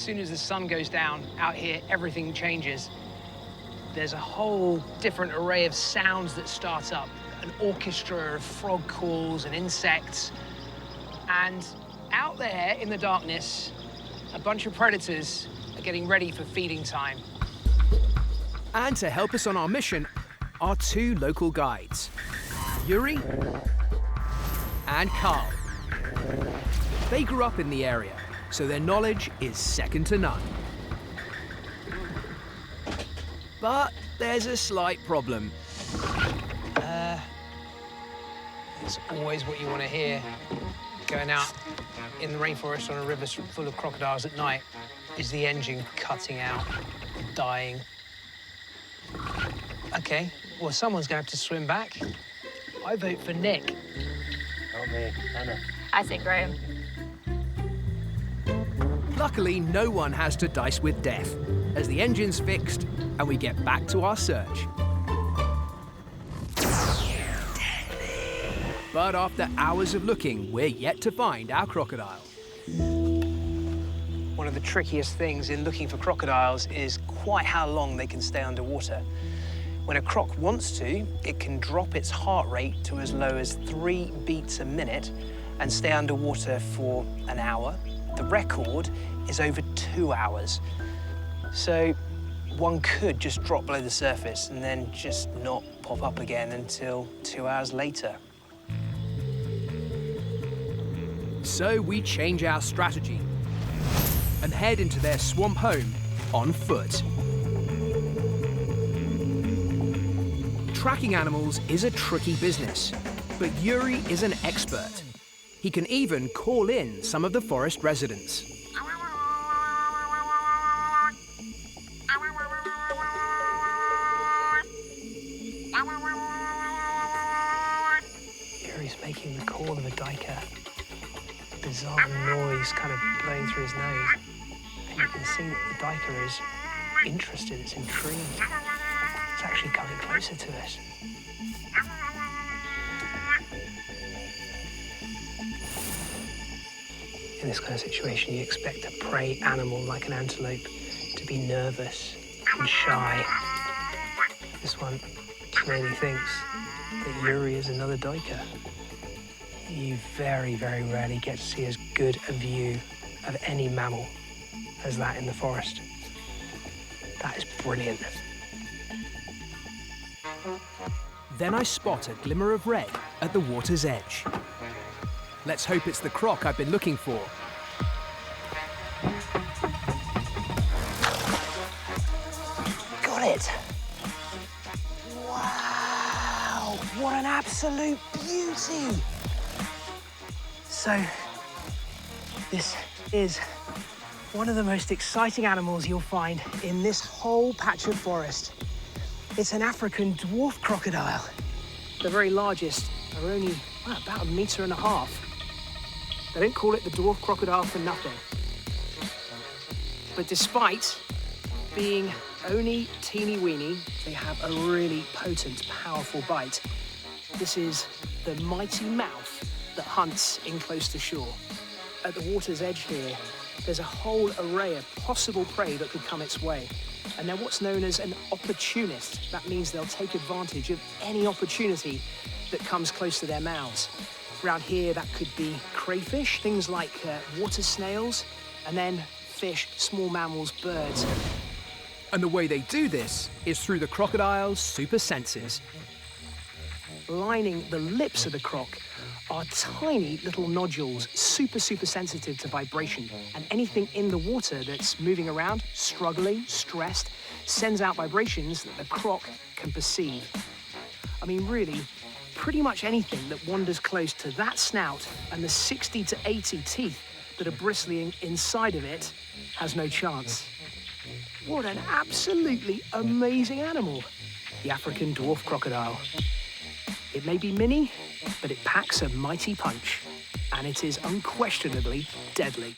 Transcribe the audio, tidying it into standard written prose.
soon as the sun goes down out here, everything changes. There's a whole different array of sounds that start up, an orchestra of frog calls and insects. And out there in the darkness, a bunch of predators are getting ready for feeding time. And to help us on our mission are two local guides, Yuri and Carl. They grew up in the area, so their knowledge is second to none. But there's a slight problem. It's always what you want to hear. Going out in the rainforest on a river full of crocodiles at night is the engine cutting out, dying. OK, well, someone's going to have to swim back. I vote for Nick. Not me, Anna. I say Graham. Luckily, no one has to dice with death, as the engine's fixed and we get back to our search. But after hours of looking, we're yet to find our crocodile. One of the trickiest things in looking for crocodiles is quite how long they can stay underwater. When a croc wants to, it can drop its heart rate to as low as 3 beats a minute and stay underwater for an hour. The record is over 2 hours. So one could just drop below the surface and then just not pop up again until 2 hours later. So we change our strategy and head into their swamp home on foot. Tracking animals is a tricky business, but Yuri is an expert. He can even call in some of the forest residents. Yuri's making the call of a duiker. Bizarre noise kind of blowing through his nose. And you can see that the duiker is interested, it's intrigued. It's actually coming closer to us. In this kind of situation, you expect a prey animal like an antelope to be nervous and shy. This one clearly thinks that Yuri is another duiker. You very, very rarely get to see as good a view of any mammal as that in the forest. That is brilliant. Then I spot a glimmer of red at the water's edge. Let's hope it's the croc I've been looking for. Got it. Wow, what an absolute beauty. So, this is one of the most exciting animals you'll find in this whole patch of forest. It's an African dwarf crocodile. The very largest are only about 1.5 meters. They don't call it the dwarf crocodile for nothing. But despite being only teeny-weeny, they have a really potent, powerful bite. This is the mighty mouth that hunts in close to shore. At the water's edge here, there's a whole array of possible prey that could come its way. And they're what's known as an opportunist. That means they'll take advantage of any opportunity that comes close to their mouths. Around here, that could be crayfish, things like water snails, and then fish, small mammals, birds. And the way they do this is through the crocodile's super senses. Lining the lips of the croc are tiny little nodules, super sensitive to vibration. And anything in the water that's moving around, struggling, stressed, sends out vibrations that the croc can perceive. I mean, really, pretty much anything that wanders close to that snout and the 60 to 80 teeth that are bristling inside of it has no chance. What an absolutely amazing animal, the African dwarf crocodile. It may be mini, but it packs a mighty punch, and it is unquestionably deadly.